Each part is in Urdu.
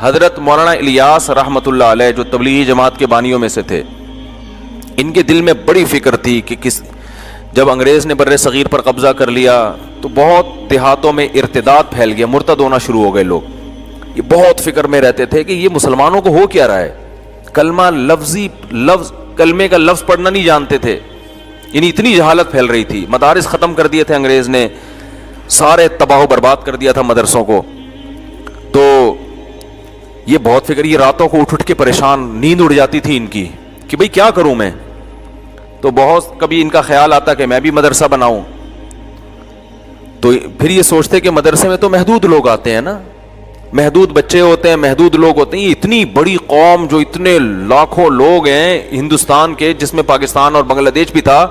حضرت مولانا الیاس رحمۃ اللہ علیہ جو تبلیغی جماعت کے بانیوں میں سے تھے، ان کے دل میں بڑی فکر تھی کہ جب انگریز نے بر صغیر پر قبضہ کر لیا تو بہت دیہاتوں میں ارتداد پھیل گیا، مرتد ہونا شروع ہو گئے لوگ. یہ بہت فکر میں رہتے تھے کہ یہ مسلمانوں کو ہو کیا رہا ہے. کلمے کا لفظ پڑھنا نہیں جانتے تھے، یعنی اتنی جہالت پھیل رہی تھی. مدارس ختم کر دیے تھے انگریز نے، سارے تباہ و برباد کر دیا تھا مدرسوں کو. تو یہ بہت فکر، یہ راتوں کو اٹھ کے پریشان، نیند اڑ جاتی تھی ان کی کہ بھئی کیا کروں میں. تو بہت کبھی ان کا خیال آتا کہ میں بھی مدرسہ بناؤں. تو پھر یہ سوچتے کہ مدرسے میں تو محدود لوگ آتے ہیں نا، محدود بچے ہوتے ہیں، محدود لوگ ہوتے ہیں. یہ اتنی بڑی قوم جو اتنے لاکھوں لوگ ہیں ہندوستان کے، جس میں پاکستان اور بنگلہ دیش بھی تھا،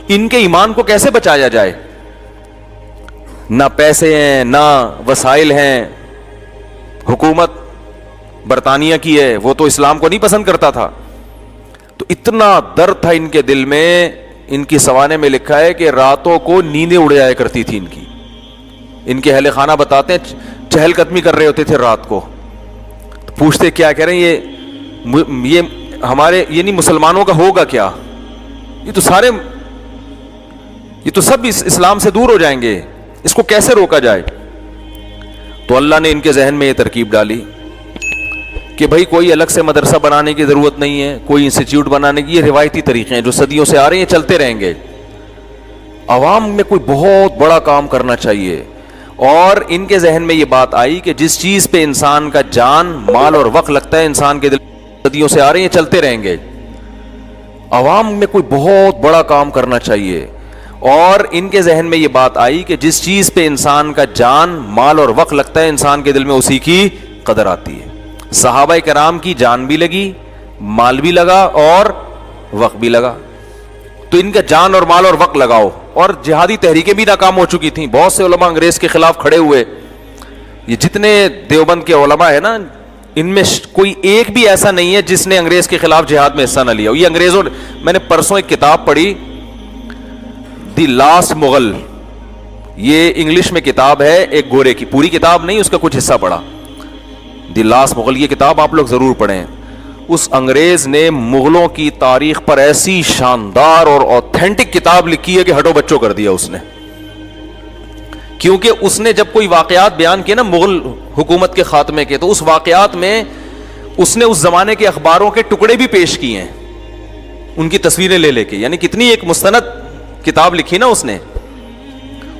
ان کے ایمان کو کیسے بچایا جائے. نہ پیسے ہیں، نہ وسائل ہیں. حکومت برطانیہ کی ہے، وہ تو اسلام کو نہیں پسند کرتا تھا. تو اتنا درد تھا ان کے دل میں. ان کی سوانے میں لکھا ہے کہ راتوں کو نیندیں اڑ جایا کرتی تھی ان کی. ان کے اہل خانہ بتاتے ہیں چہل قدمی کر رہے ہوتے تھے رات کو. تو پوچھتے کیا کہہ رہے ہیں، یہ ہمارے یعنی مسلمانوں کا ہوگا کیا، یہ تو سب اسلام سے دور ہو جائیں گے، اس کو کیسے روکا جائے. تو اللہ نے ان کے ذہن میں یہ ترکیب ڈالی کہ بھائی کوئی الگ سے مدرسہ بنانے کی ضرورت نہیں ہے، کوئی انسٹیٹیوٹ بنانے کی. یہ روایتی طریقے ہیں جو صدیوں سے آ رہے ہیں، چلتے رہیں گے. عوام میں کوئی بہت بڑا کام کرنا چاہیے. اور ان کے ذہن میں یہ بات آئی کہ جس چیز پہ انسان کا جان، مال اور وقت لگتا ہے، انسان کے دل صدیوں سے آ رہے ہیں، چلتے رہیں گے. عوام میں کوئی بہت بڑا کام کرنا چاہیے. اور ان کے ذہن میں یہ بات آئی کہ جس چیز پہ انسان کا جان، مال اور وقت لگتا ہے، انسان کے دل میں اسی کی قدر آتی ہے. صحابہ کرام کی جان بھی لگی، مال بھی لگا اور وقت بھی لگا. تو ان کا جان اور مال اور وقت لگاؤ. اور جہادی تحریکیں بھی ناکام ہو چکی تھیں. بہت سے علماء انگریز کے خلاف کھڑے ہوئے. یہ جتنے دیوبند کے علماء ہیں نا، ان میں کوئی ایک بھی ایسا نہیں ہے جس نے انگریز کے خلاف جہاد میں حصہ نہ لیا. یہ انگریزوں، میں نے پرسوں ایک کتاب پڑھی، دی لاسٹ مغل. یہ انگلش میں کتاب ہے ایک گورے کی، پوری کتاب نہیں، اس کا کچھ حصہ پڑھا. دی لاسٹ مغل، یہ کتاب آپ لوگ ضرور پڑھیں. اس انگریز نے مغلوں کی تاریخ پر ایسی شاندار اور اوتھینٹک کتاب لکھی ہے کہ ہٹو بچوں کر دیا اس نے. کیونکہ اس نے جب کوئی واقعات بیان کیے نا مغل حکومت کے خاتمے کے، تو اس واقعات میں اس نے اس زمانے کے اخباروں کے ٹکڑے بھی پیش کیے ہیں، ان کی تصویریں لے لے کے. یعنی کتنی ایک مستند کتاب لکھی نا اس نے.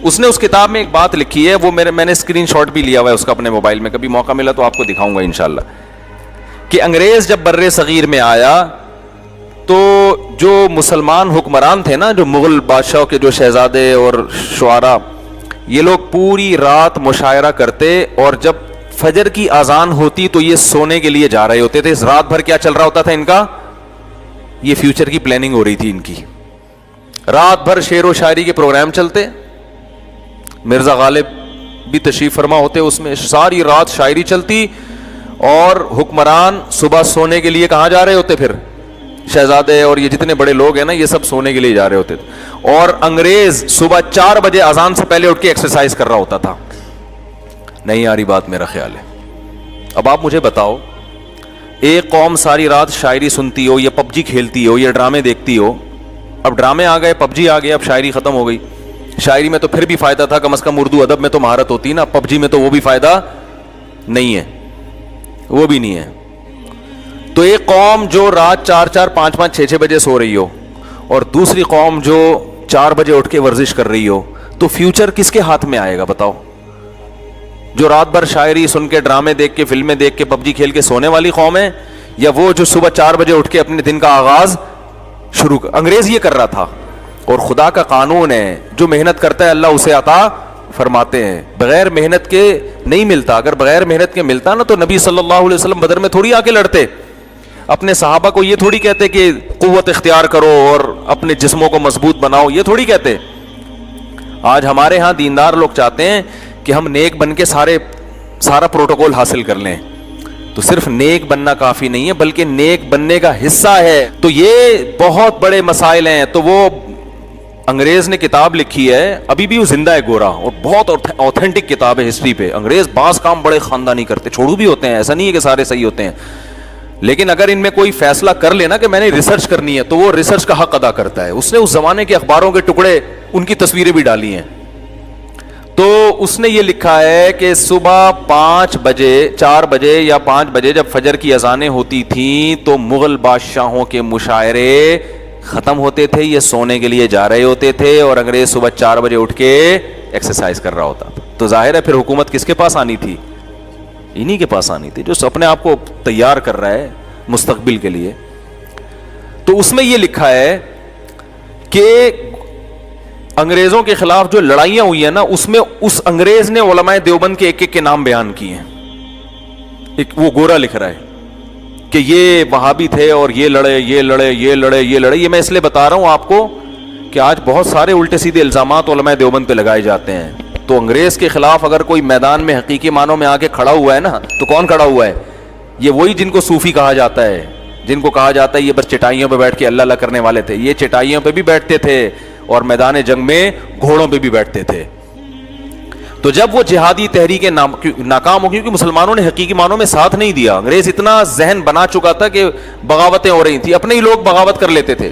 اس کتاب میں ایک بات لکھی ہے، وہ میں نے اسکرین شاٹ بھی لیا ہوا ہے اس کا اپنے موبائل میں، کبھی موقع ملا تو آپ کو دکھاؤں گا انشاءاللہ. کہ انگریز جب بر صغیر میں آیا تو جو مسلمان حکمران تھے نا، جو مغل بادشاہوں کے جو شہزادے اور شعراء، یہ لوگ پوری رات مشاعرہ کرتے، اور جب فجر کی اذان ہوتی تو یہ سونے کے لیے جا رہے ہوتے تھے. رات بھر کیا چل رہا ہوتا تھا ان کا؟ یہ فیوچر کی پلاننگ ہو رہی تھی ان کی. رات بھر شعر و شاعری کے پروگرام چلتے. مرزا غالب بھی تشریف فرما ہوتے اس میں، ساری رات شاعری چلتی. اور حکمران صبح سونے کے لیے کہاں جا رہے ہوتے؟ پھر شہزادے اور یہ جتنے بڑے لوگ ہیں نا، یہ سب سونے کے لیے جا رہے ہوتے تھے. اور انگریز صبح 4 بجے اذان سے پہلے اٹھ کے ایکسرسائز کر رہا ہوتا تھا. نہیں آ رہی بات میرا خیال ہے. اب آپ مجھے بتاؤ، ایک قوم ساری رات شاعری سنتی ہو، یا پب جی کھیلتی ہو، یا ڈرامے دیکھتی ہو. اب ڈرامے آ گئے، پب جی آ گیا، اب شاعری ختم ہو گئی. شاعری میں تو پھر بھی فائدہ تھا، کم از کم اردو ادب میں تو مہارت ہوتی نا. پب جی میں تو وہ بھی فائدہ نہیں ہے، وہ بھی نہیں ہے. تو ایک قوم جو رات 4 5 6 بجے سو رہی ہو، اور دوسری قوم جو 4 بجے اٹھ کے ورزش کر رہی ہو، تو فیوچر کس کے ہاتھ میں آئے گا بتاؤ؟ جو رات بھر شاعری سن کے، ڈرامے دیکھ کے، فلمیں دیکھ کے، پب جی کھیل کے سونے والی قوم ہے، یا وہ جو صبح 4 بجے اٹھ کے اپنے دن کا آغاز شروع انگریز یہ کر رہا تھا. اور خدا کا قانون ہے، جو محنت کرتا ہے اللہ اسے عطا فرماتے ہیں. بغیر محنت کے نہیں ملتا. اگر بغیر محنت کے ملتا نا تو نبی صلی اللہ علیہ وسلم بدر میں تھوڑی آ کے لڑتے. اپنے صحابہ کو یہ تھوڑی کہتے کہ قوت اختیار کرو اور اپنے جسموں کو مضبوط بناؤ، یہ تھوڑی کہتے. آج ہمارے ہاں دیندار لوگ چاہتے ہیں کہ ہم نیک بن کے سارا پروٹوکول حاصل کر لیں. تو صرف نیک بننا کافی نہیں ہے، بلکہ نیک بننے کا حصہ ہے. تو یہ بہت بڑے مسائل ہیں. تو وہ انگریز نے کتاب لکھی ہے, ابھی بھی وہ زندہ ہے گورا, اور بہت اوتھینٹک کتاب ہے ہسٹری پہ. انگریز بعض کام بڑے خاندانی کرتے, چھوڑو بھی ہوتے ہیں, ایسا نہیں ہے کہ سارے صحیح ہوتے ہیں, لیکن اگر ان میں کوئی فیصلہ کر لینا کہ میں نے ریسرچ کرنی ہے تو وہ ریسرچ کا حق ادا کرتا ہے. اس نے اس زمانے کے اخباروں کے ٹکڑے, ان کی تصویریں بھی ڈالی ہیں. تو اس نے یہ لکھا ہے کہ صبح 4 بجے یا 5 بجے جب فجر کی اذانیں ہوتی تھیں تو مغل بادشاہوں کے مشاعرے ختم ہوتے تھے, یہ سونے کے لیے جا رہے ہوتے تھے, اور انگریز صبح 4 بجے اٹھ کے ایکسرسائز کر رہا ہوتا تھا. تو ظاہر ہے پھر حکومت کس کے پاس آنی تھی؟ انہی کے پاس آنی تھی, جو اپنے آپ کو تیار کر رہا ہے مستقبل کے لیے. تو اس میں یہ لکھا ہے کہ انگریزوں کے خلاف جو لڑائیاں ہوئی ہیں نا, اس میں اس انگریز نے علماء دیوبند کے ایک ایک کے نام بیان کیے ہیں. ایک وہ گورا لکھ رہا ہے کہ یہ وہابی تھے اور یہ لڑے یہ لڑے یہ لڑے یہ لڑے. یہ میں اس لیے بتا رہا ہوں آپ کو کہ آج بہت سارے الٹے سیدھے الزامات علماء دیوبند پہ لگائے جاتے ہیں. تو انگریز کے خلاف اگر کوئی میدان میں حقیقی معنوں میں آ کے کھڑا ہوا ہے نا, تو کون کھڑا ہوا ہے؟ یہ وہی جن کو صوفی کہا جاتا ہے, جن کو کہا جاتا ہے یہ بس چٹائیوں پہ بیٹھ کے اللہ اللہ کرنے والے تھے. یہ چٹائیوں پہ بھی بیٹھتے تھے اور میدان جنگ میں گھوڑوں پہ بھی بیٹھتے تھے. تو جب وہ جہادی تحریکیں ناکام ہو گئی, کیونکہ مسلمانوں نے حقیقی معنوں میں ساتھ نہیں دیا. انگریز اتنا ذہن بنا چکا تھا کہ بغاوتیں ہو رہی تھیں, اپنے ہی لوگ بغاوت کر لیتے تھے.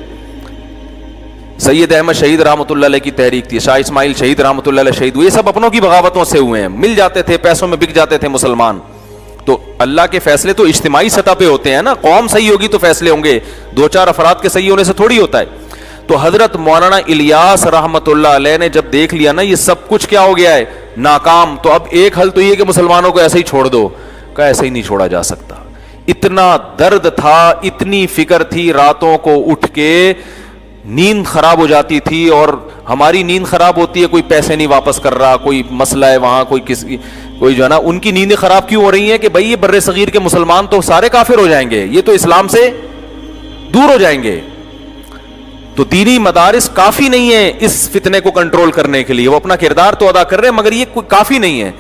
سید احمد شہید رحمۃ اللہ علیہ کی تحریک تھی, شاہ اسماعیل شہید رحمۃ اللہ علیہ شہید ہوئے, یہ سب اپنوں کی بغاوتوں سے ہوئے ہیں. مل جاتے تھے, پیسوں میں بک جاتے تھے مسلمان. تو اللہ کے فیصلے تو اجتماعی سطح پہ ہوتے ہیں نا, قوم صحیح ہوگی تو فیصلے ہوں گے, 2-4 افراد کے صحیح ہونے سے تھوڑی ہوتا ہے. تو حضرت مولانا الیاس رحمۃ اللہ علیہ نے جب دیکھ لیا نا یہ سب کچھ کیا ہو گیا ہے, ناکام, تو اب ایک حل تو یہ کہ مسلمانوں کو ایسے ہی چھوڑ دو. کہ ایسے ہی نہیں چھوڑا جا سکتا. اتنا درد تھا, اتنی فکر تھی, راتوں کو اٹھ کے نیند خراب ہو جاتی تھی. اور ہماری نیند خراب ہوتی ہے, کوئی پیسے نہیں واپس کر رہا, کوئی مسئلہ ہے وہاں, کوئی جو ہے نا, ان کی نیندیں خراب کیوں ہو رہی ہیں کہ بھائی یہ بر صغیر کے مسلمان تو سارے کافر ہو جائیں گے, یہ تو اسلام سے دور ہو جائیں گے. تو دینی مدارس کافی نہیں ہے اس فتنے کو کنٹرول کرنے کے لیے. وہ اپنا کردار تو ادا کر رہے ہیں مگر یہ کافی نہیں ہے.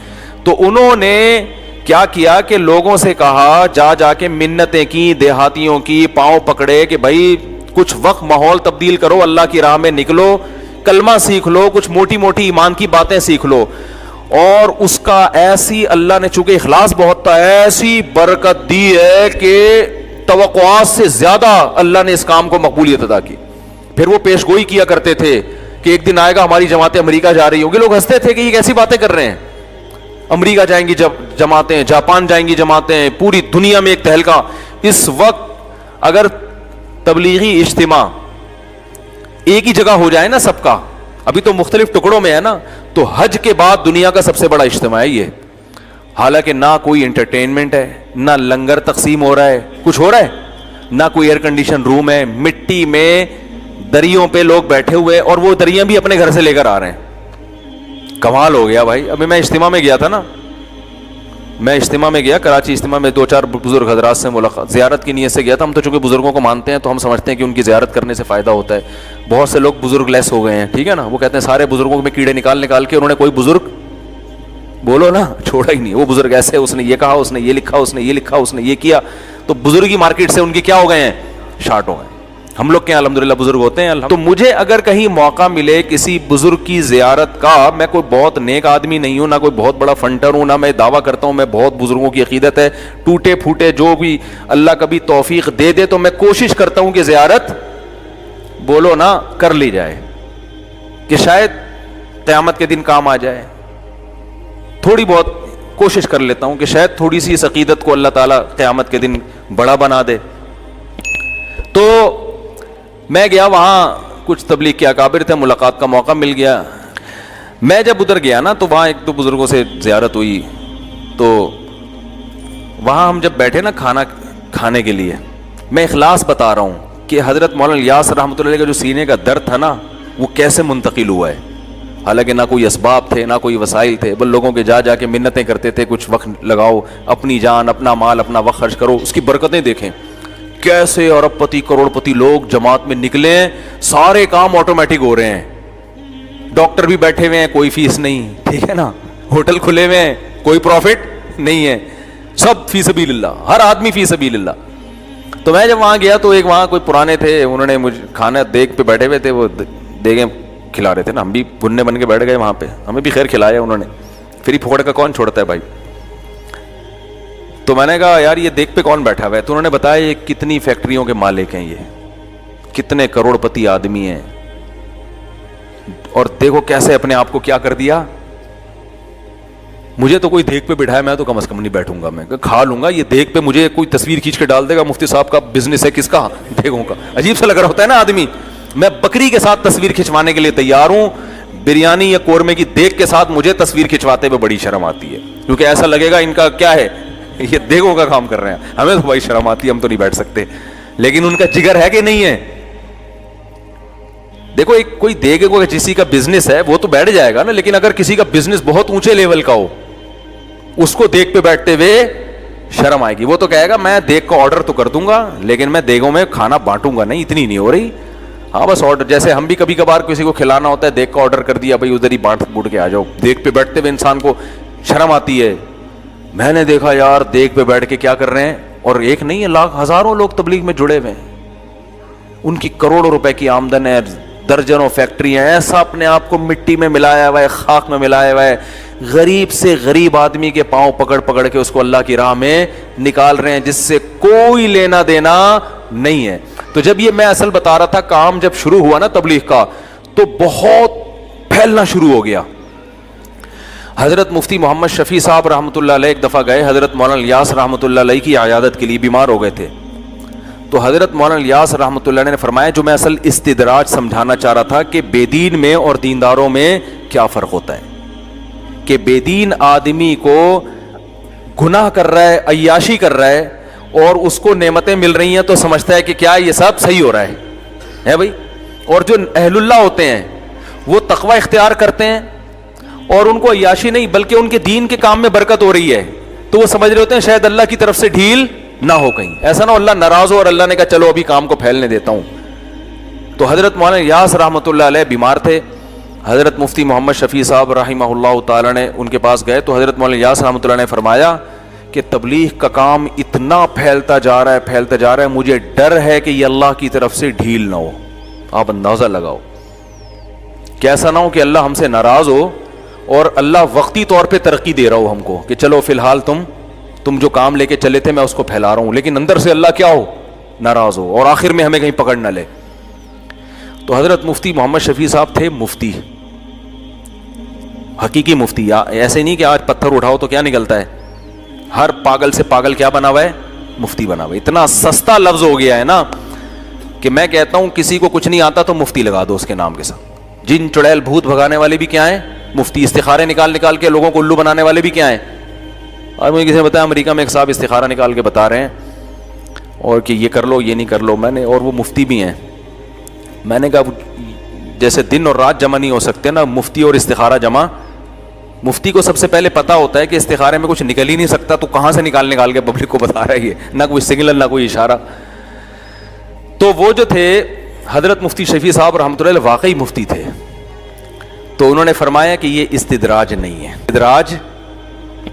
تو انہوں نے کیا کیا کہ لوگوں سے کہا, جا کے منتیں کی, دیہاتیوں کی, پاؤں پکڑے کہ بھائی کچھ وقت ماحول تبدیل کرو, اللہ کی راہ میں نکلو, کلمہ سیکھ لو, کچھ موٹی موٹی ایمان کی باتیں سیکھ لو. اور اس کا ایسی اللہ نے, چونکہ اخلاص بہت تھا, ایسی برکت دی ہے کہ توقعات سے زیادہ اللہ نے اس کام کو مقبولیت ادا کی. پھر وہ پیش گوئی کیا کرتے تھے کہ ایک دن آئے گا ہماری جماعتیں امریکہ جا رہی ہوں گی. لوگ ہنستے تھے کہ یہ کیسی باتیں کر رہے ہیں, امریکہ جائیں گی جماعتیں, جاپان جائیں گی جماعتیں, پوری دنیا میں ایک تہلکہ. اس وقت اگر تبلیغی اجتماع ایک ہی جگہ ہو جائے نا سب کا, ابھی تو مختلف ٹکڑوں میں ہے نا, تو حج کے بعد دنیا کا سب سے بڑا اجتماع ہے یہ. حالانکہ نہ کوئی انٹرٹینمنٹ ہے, نہ لنگر تقسیم ہو رہا ہے, کچھ ہو رہا ہے, نہ کوئی ایئر کنڈیشن روم ہے, مٹی میں دریوں پہ لوگ بیٹھے ہوئے, اور وہ دریاں بھی اپنے گھر سے لے کر آ رہے ہیں. کمال ہو گیا بھائی. ابھی میں اجتماع میں گیا تھا نا, میں اجتماع میں گیا کراچی اجتماع میں, 2-4 بزرگ حضرات سے ملاقات, زیارت کی نیت سے گیا تھا. ہم تو چونکہ بزرگوں کو مانتے ہیں تو ہم سمجھتے ہیں کہ ان کی زیارت کرنے سے فائدہ ہوتا ہے. بہت سے لوگ بزرگ لیس ہو گئے ہیں, ٹھیک ہے نا, وہ کہتے ہیں سارے بزرگوں میں کیڑے نکال کے انہوں نے کوئی بزرگ بولو نا چھوڑا ہی نہیں. وہ بزرگ ایسے, اس نے یہ کہا, اس نے یہ لکھا, اس نے یہ لکھا, اس نے یہ کیا. تو بزرگی مارکیٹ سے ان کی کیا ہو گئے ہیں, شارٹ ہو گئے. ہم لوگ کے الحمدللہ بزرگ ہوتے ہیں. تو مجھے اگر کہیں موقع ملے کسی بزرگ کی زیارت کا, میں کوئی بہت نیک آدمی نہیں ہوں, نہ کوئی بہت بڑا فنٹر ہوں, نہ میں دعویٰ کرتا ہوں میں بہت بزرگوں کی عقیدت ہے, ٹوٹے پھوٹے جو بھی اللہ کبھی توفیق دے دے تو میں کوشش کرتا ہوں کہ زیارت بولو نا کر لی جائے, کہ شاید قیامت کے دن کام آ جائے. تھوڑی بہت کوشش کر لیتا ہوں کہ شاید تھوڑی سی اس عقیدت کو اللہ تعالیٰ قیامت کے دن بڑا بنا دے. تو میں گیا وہاں, کچھ تبلیغ کے اکابر تھے, ملاقات کا موقع مل گیا. میں جب ادھر گیا نا تو وہاں 1-2 بزرگوں سے زیارت ہوئی. تو وہاں ہم جب بیٹھے نا کھانا کھانے کے لیے, میں اخلاص بتا رہا ہوں کہ حضرت مولانا الیاس رحمۃ اللہ علیہ کا جو سینے کا درد تھا نا وہ کیسے منتقل ہوا ہے. حالانکہ نہ کوئی اسباب تھے, نہ کوئی وسائل تھے, بل لوگوں کے جا کے منتیں کرتے تھے, کچھ وقت لگاؤ, اپنی جان, اپنا مال, اپنا وقت خرچ کرو. اس کی برکتیں دیکھیں کیسے ارب پتی کروڑ پتی لوگ جماعت میں نکلے ہیں, سارے کام آٹومیٹک ہو رہے ہیں. ڈاکٹر بھی بیٹھے ہوئے ہیں, کوئی فیس نہیں, ٹھیک ہے نا, ہوٹل کھلے ہوئے ہیں, کوئی پروفٹ نہیں ہے, سب فی سبیل اللہ, ہر آدمی فی سبیل اللہ. تو میں جب وہاں گیا تو ایک وہاں کوئی پرانے تھے, انہوں نے مجھے کھانا دیگ پہ بیٹھے ہوئے تھے, وہ دیگیں کھلا رہے تھے نا, ہم بھی گنے بن کے بیٹھ گئے وہاں پہ, ہمیں بھی خیر کھلایا انہوں نے, فری پھوڑ کا کون چھوڑتا ہے بھائی. تو میں نے کہا یار یہ دیکھ پہ کون بیٹھا ہوا ہے؟ تو انہوں نے بتایا یہ کتنی فیکٹریوں کے مالک ہیں, یہ کتنے کروڑ پتی آدمی ہیں, اور دیکھو کیسے اپنے آپ کو کیا کر دیا. مجھے تو کوئی دیکھ پہ بٹھایا میں تو کم از کم نہیں بیٹھوں گا, میں کھا لوں گا. یہ دیکھ پہ مجھے کوئی تصویر کھینچ کے ڈال دے گا, مفتی صاحب کا بزنس ہے, کس کا دیکھوں کا, عجیب سا لگ رہا ہوتا ہے نا آدمی. میں بکری کے ساتھ تصویر کھنچوانے کے لیے تیار ہوں, بریانی یا قورمے کی دیکھ کے ساتھ مجھے تصویر کھنچواتے ہوئے بڑی شرم آتی ہے, کیونکہ ایسا لگے گا ان کا کیا ہے, یہ دیکھوں کا کام کر رہے ہیں. ہمیں تو بڑی شرم آتی ہے, ہم تو نہیں بیٹھ سکتے, لیکن ان کا جگر ہے کہ نہیں ہے. دیکھو ایک کوئی دے گے, کوئی کسی کا بزنس ہے وہ تو بیٹھ جائے گا نا, لیکن اگر کسی کا بزنس بہت اونچے لیول کا ہو, اس کو دیکھ پہ بیٹھتے ہوئے شرم آئے گی. وہ تو کہے گا میں دیکھ کو آرڈر تو کر دوں گا, لیکن میں دیگوں میں کھانا بانٹوں گا نہیں, اتنی نہیں ہو رہی. ہاں بس آرڈر, جیسے ہم بھی کبھی کبھار کسی کو کھلانا ہوتا ہے, دیکھ کا آرڈر کر دیا بھائی, ادھر ہی بانٹ بوٹ کے آ جاؤ. دیکھ پہ بیٹھتے ہوئے انسان کو شرم آتی ہے. میں نے دیکھا یار دیکھ پہ بیٹھ کے کیا کر رہے ہیں, اور ایک نہیں ہے, لاکھ ہزاروں لوگ تبلیغ میں جڑے ہوئے ہیں, ان کی کروڑوں روپے کی آمدن ہے, درجنوں فیکٹری ہیں, ایسا اپنے آپ کو مٹی میں ملایا ہوا ہے, خاک میں ملایا ہوا ہے, غریب سے غریب آدمی کے پاؤں پکڑ پکڑ کے اس کو اللہ کی راہ میں نکال رہے ہیں, جس سے کوئی لینا دینا نہیں ہے. تو جب یہ میں اصل بتا رہا تھا, کام جب شروع ہوا نا تبلیغ کا, تو بہت پھیلنا شروع ہو گیا. حضرت مفتی محمد شفیع صاحب رحمۃ اللہ علیہ ایک دفعہ گئے حضرت مولانا الیاس رحمۃ اللہ علیہ کی عیادت کے لیے, بیمار ہو گئے تھے. تو حضرت مولانا الیاس رحمۃ اللہ علیہ نے فرمایا, جو میں اصل استدراج سمجھانا چاہ رہا تھا کہ بے دین میں اور دینداروں میں کیا فرق ہوتا ہے, کہ بے دین آدمی کو گناہ کر رہا ہے, عیاشی کر رہا ہے, اور اس کو نعمتیں مل رہی ہیں تو سمجھتا ہے کہ کیا یہ سب صحیح ہو رہا ہے بھائی. اور جو اہل اللہ ہوتے ہیں وہ تقوی اختیار کرتے ہیں, اور ان کو عیاشی نہیں بلکہ ان کے دین کے کام میں برکت ہو رہی ہے, تو وہ سمجھ رہے ہوتے ہیں شاید اللہ کی طرف سے ڈھیل نہ ہو, کہیں ایسا نہ ہو اللہ ناراض ہو اور اللہ نے کہا چلو ابھی کام کو پھیلنے دیتا ہوں. تو حضرت مولانا الیاس رحمۃ اللہ علیہ بیمار تھے. حضرت مفتی محمد شفیع صاحب رحمہ اللہ تعالی نے ان کے پاس گئے, تو حضرت مولانا الیاس رحمۃ اللہ نے فرمایا کہ تبلیغ کا کام اتنا پھیلتا جا رہا ہے, مجھے ڈر ہے کہ یہ اللہ کی طرف سے ڈھیل نہ ہو. آپ اندازہ لگاؤ کہ ایسا نہ ہو کہ اللہ ہم سے ناراض ہو اور اللہ وقتی طور پہ ترقی دے رہا ہو ہم کو, کہ چلو فی الحال تم جو کام لے کے چلے تھے میں اس کو پھیلا رہا ہوں, لیکن اندر سے اللہ کیا ہو, ناراض ہو, اور آخر میں ہمیں کہیں پکڑ نہ لے. تو حضرت مفتی محمد شفیع صاحب تھے مفتی, حقیقی مفتی, ایسے نہیں کہ آج پتھر اٹھاؤ تو کیا نکلتا ہے, ہر پاگل سے پاگل کیا بنا ہوا ہے, مفتی بنا ہوا ہے. اتنا سستا لفظ ہو گیا ہے نا کہ میں کہتا ہوں کسی کو کچھ نہیں آتا تو مفتی لگا دو اس کے نام کے ساتھ. جن چڑیل بھوت بھگانے والے بھی کیا ہیں, مفتی. استخارے نکال کے لوگوں کو الو بنانے والے بھی کیا ہیں. اور مجھے کسی نے بتایا امریکہ میں ایک صاحب استخارہ نکال کے بتا رہے ہیں, اور کہ یہ کر لو یہ نہیں کر لو. میں نے, اور وہ مفتی بھی ہیں, میں نے کہا جیسے دن اور رات جمع نہیں ہو سکتے نا, مفتی اور استخارہ جمع. مفتی کو سب سے پہلے پتا ہوتا ہے کہ استخارے میں کچھ نکل ہی نہیں سکتا, تو کہاں سے نکال کے پبلک کو بتا رہا ہے, یہ نہ کوئی سگنل نہ کوئی اشارہ. تو وہ جو تھے حضرت مفتی شفیع صاحب رحمۃ اللہ علیہ واقعی مفتی تھے. تو انہوں نے فرمایا کہ یہ استدراج نہیں ہے, استدراج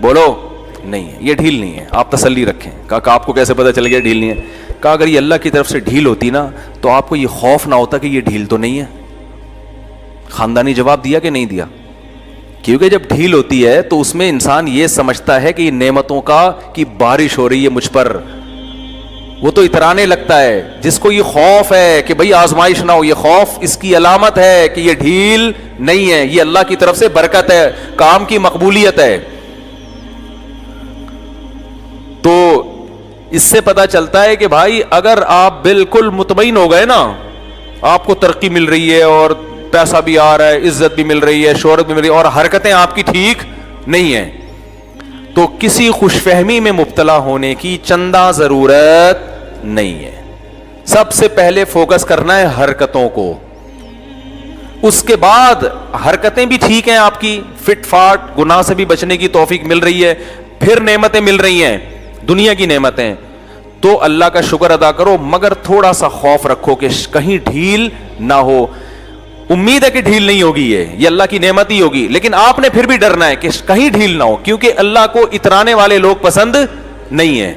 بولو نہیں ہے, یہ ڈھیل نہیں ہے, آپ تسلی رکھیں. کہا آپ کو کیسے پتہ چل گیا ڈھیل نہیں ہے؟ کہا اگر یہ اللہ کی طرف سے ڈھیل ہوتی نا تو آپ کو یہ خوف نہ ہوتا کہ یہ ڈھیل تو نہیں ہے. خاندانی جواب دیا کہ نہیں دیا؟ کیونکہ جب ڈھیل ہوتی ہے تو اس میں انسان یہ سمجھتا ہے کہ یہ نعمتوں کی بارش ہو رہی ہے مجھ پر, وہ تو اترانے لگتا ہے. جس کو یہ خوف ہے کہ بھئی آزمائش نہ ہو, یہ خوف اس کی علامت ہے کہ یہ ڈھیل نہیں ہے, یہ اللہ کی طرف سے برکت ہے, کام کی مقبولیت ہے. تو اس سے پتا چلتا ہے کہ بھائی اگر آپ بالکل مطمئن ہو گئے نا, آپ کو ترقی مل رہی ہے اور پیسہ بھی آ رہا ہے, عزت بھی مل رہی ہے, شہرت بھی مل رہی ہے, اور حرکتیں آپ کی ٹھیک نہیں ہیں, تو کسی خوش فہمی میں مبتلا ہونے کی چندہ ضرورت نہیں ہے. سب سے پہلے فوکس کرنا ہے حرکتوں کو, اس کے بعد حرکتیں بھی ٹھیک ہیں آپ کی, فٹ فاٹ, گناہ سے بھی بچنے کی توفیق مل رہی ہے, پھر نعمتیں مل رہی ہیں, دنیا کی نعمتیں, تو اللہ کا شکر ادا کرو, مگر تھوڑا سا خوف رکھو کہ کہیں ڈھیل نہ ہو. امید ہے کہ ڈھیل نہیں ہوگی, یہ اللہ کی نعمت ہی ہوگی, لیکن آپ نے پھر بھی ڈرنا ہے کہ کہیں ڈھیل نہ ہو, کیونکہ اللہ کو اترانے والے لوگ پسند نہیں ہیں,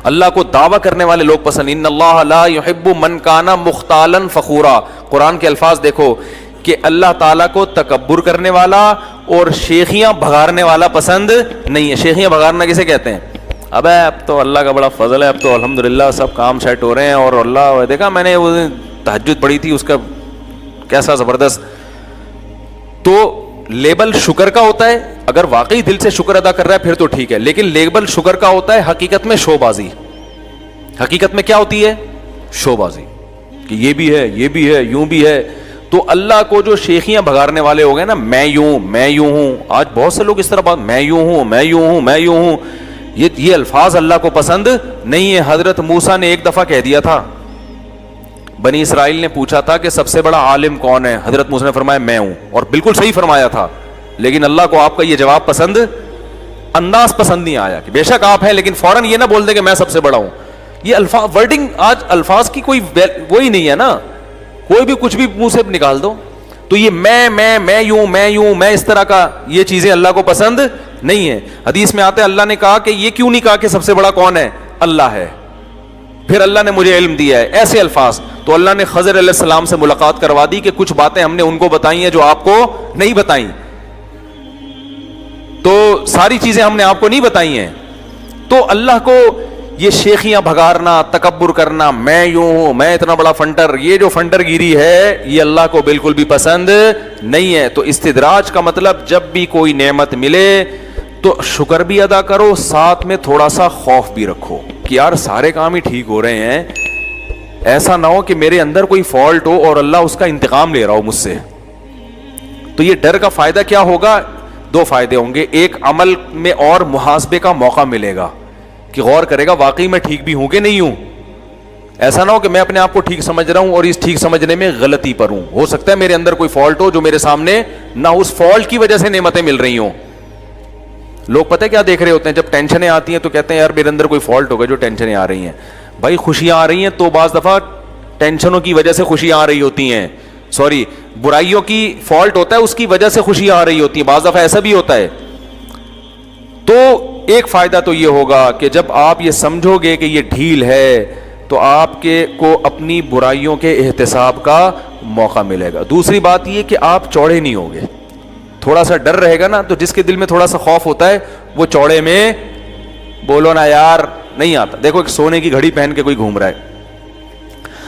اللہ کو دعویٰ کرنے والے لوگ پسند. ان اللہ لا يحب من کان مختالا فخورا, قرآن کے الفاظ دیکھو, کہ اللہ تعالیٰ کو تکبر کرنے والا اور شیخیاں بھگارنے والا پسند نہیں ہے. شیخیاں بھگارنا کسے کہتے ہیں؟ اب تو اللہ کا بڑا فضل ہے, اب تو الحمدللہ سب کام سیٹ ہو رہے ہیں, اور اللہ دیکھا میں نے وہ تہجد پڑھی تھی, اس کا کیسا زبردست. تو لیبل شکر کا ہوتا ہے, اگر واقعی دل سے شکر ادا کر رہا ہے پھر تو ٹھیک ہے, لیکن لیبل شکر کا ہوتا ہے حقیقت میں شو بازی. حقیقت میں کیا ہوتی ہے؟ شو بازی, کہ یہ بھی ہے, یہ بھی ہے, یوں بھی ہے. تو اللہ کو جو شیخیاں بھگارنے والے ہو گئے نا, میں یوں ہوں, آج بہت سے لوگ اس طرح بات, میں یوں ہوں, میں یوں ہوں, میں یوں ہوں, یہ الفاظ اللہ کو پسند نہیں ہے. حضرت موسیٰ نے ایک دفعہ کہہ دیا تھا, بنی اسرائیل نے پوچھا تھا کہ سب سے بڑا عالم کون ہے؟ حضرت موسیٰ نے فرمایا میں ہوں, اور بالکل صحیح فرمایا تھا. لیکن اللہ کو آپ کا یہ جواب پسند, انداز پسند نہیں آیا, کہ بے شک آپ ہیں لیکن فوراً یہ نہ بول دیں کہ میں سب سے بڑا ہوں. یہ الفاظ ورڈنگ, آج الفاظ کی کوئی وہی نہیں ہے نا, کوئی بھی کچھ بھی منہ سے نکال دو. تو یہ میں یوں, میں اس طرح کا, یہ چیزیں اللہ کو پسند نہیں ہے. حدیث میں آتا ہے اللہ نے کہا کہ یہ کیوں نہیں کہا کہ سب سے بڑا کون ہے؟ اللہ ہے, پھر اللہ نے مجھے علم دیا ہے, ایسے الفاظ. تو اللہ نے خضر علیہ السلام سے ملاقات کروا دی کہ کچھ باتیں ہم نے ان کو بتائی ہیں جو آپ کو نہیں بتائیں, تو ساری چیزیں ہم نے آپ کو نہیں بتائی ہیں. تو اللہ کو یہ شیخیاں بھگارنا, تکبر کرنا, میں یوں ہوں, میں اتنا بڑا فنٹر, یہ جو فنٹر گیری ہے یہ اللہ کو بالکل بھی پسند نہیں ہے. تو استدراج کا مطلب جب بھی کوئی نعمت ملے تو شکر بھی ادا کرو, ساتھ میں تھوڑا سا خوف بھی رکھو کہ یار سارے کام ہی ٹھیک ہو رہے ہیں, ایسا نہ ہو کہ میرے اندر کوئی فالٹ ہو اور اللہ اس کا انتقام لے رہا ہو مجھ سے. تو یہ ڈر کا فائدہ کیا ہوگا؟ دو فائدے ہوں گے. ایک, عمل میں اور محاسبے کا موقع ملے گا کہ غور کرے گا واقعی میں ٹھیک بھی ہوں کہ نہیں ہوں. ایسا نہ ہو کہ میں اپنے آپ کو ٹھیک سمجھ رہا ہوں اور اس ٹھیک سمجھنے میں غلطی پر ہوں. ہو سکتا ہے میرے اندر کوئی فالٹ ہو جو میرے سامنے نہ, اس فالٹ کی وجہ سے نعمتیں مل رہی ہوں. لوگ پتہ ہے کیا دیکھ رہے ہوتے ہیں, جب ٹینشنیں آتی ہیں تو کہتے ہیں یار میرے اندر کوئی فالٹ ہوگا جو ٹینشنیں آ رہی ہیں. بھائی خوشیاں آ رہی ہیں تو بعض دفعہ ٹینشنوں کی وجہ سے خوشیاں آ رہی ہوتی ہیں, سوری برائیوں کی فالٹ ہوتا ہے اس کی وجہ سے خوشیاں آ رہی ہوتی ہیں, بعض دفعہ ایسا بھی ہوتا ہے. تو ایک فائدہ تو یہ ہوگا کہ جب آپ یہ سمجھو گے کہ یہ ڈھیل ہے تو آپ کو اپنی برائیوں کے احتساب کا موقع ملے گا. دوسری بات یہ کہ آپ چوڑے نہیں ہوگے, تھوڑا سا ڈر رہے گا نا, تو جس کے دل میں تھوڑا سا خوف ہوتا ہے وہ چوڑے میں بولو نا یار نہیں آتا. دیکھو ایک سونے کی گھڑی پہن کے کوئی گھوم رہا ہے,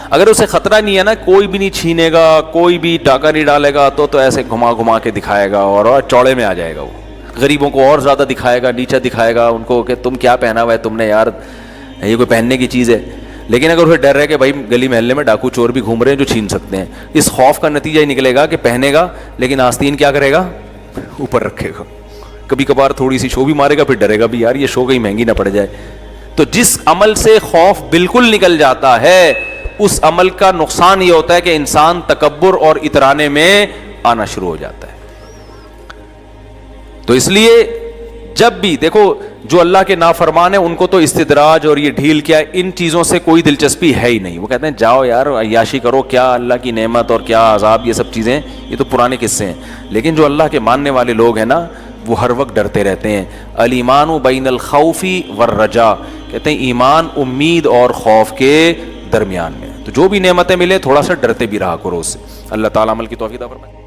اگر اسے خطرہ نہیں ہے نا, کوئی بھی نہیں چھینے گا, کوئی بھی ڈاکہ نہیں ڈالے گا, تو ایسے گھما کے دکھائے گا اور چوڑے میں آ جائے گا. وہ غریبوں کو اور زیادہ دکھائے گا, نیچا دکھائے گا ان کو کہ تم کیا پہنا ہوا ہے تم نے, یار یہ کوئی پہننے کی چیز ہے. لیکن اگر اسے ڈر ہے کہ بھائی گلی محلے میں ڈاکو چور بھی گھوم رہے ہیں جو چھین سکتے ہیں, اس خوف کا نتیجہ ہی نکلے گا کہ پہنے گا لیکن آستین کیا کرے گا, اوپر رکھے گا. کبھی کبھار تھوڑی سی شو بھی مارے گا, پھر ڈرے گا بھی یار یہ شو کہیں مہنگی نہ پڑ جائے. تو جس عمل سے خوف بالکل نکل جاتا ہے اس عمل کا نقصان یہ ہوتا ہے کہ انسان تکبر اور اترانے میں آنا شروع ہو جاتا ہے. تو اس لیے جب بھی دیکھو جو اللہ کے نافرمان ہیں ان کو تو استدراج اور یہ ڈھیل کیا, ان چیزوں سے کوئی دلچسپی ہے ہی نہیں. وہ کہتے ہیں جاؤ یار عیاشی کرو, کیا اللہ کی نعمت اور کیا عذاب, یہ سب چیزیں یہ تو پرانے قصے ہیں. لیکن جو اللہ کے ماننے والے لوگ ہیں نا وہ ہر وقت ڈرتے رہتے ہیں. الایمان بین الخوف والرجاء, کہتے ہیں ایمان امید اور خوف کے درمیان میں. تو جو بھی نعمتیں ملے تھوڑا سا ڈرتے بھی رہا کرو اس سے. اللہ تعالیٰ عمل کی توفیق عطا فرمائے.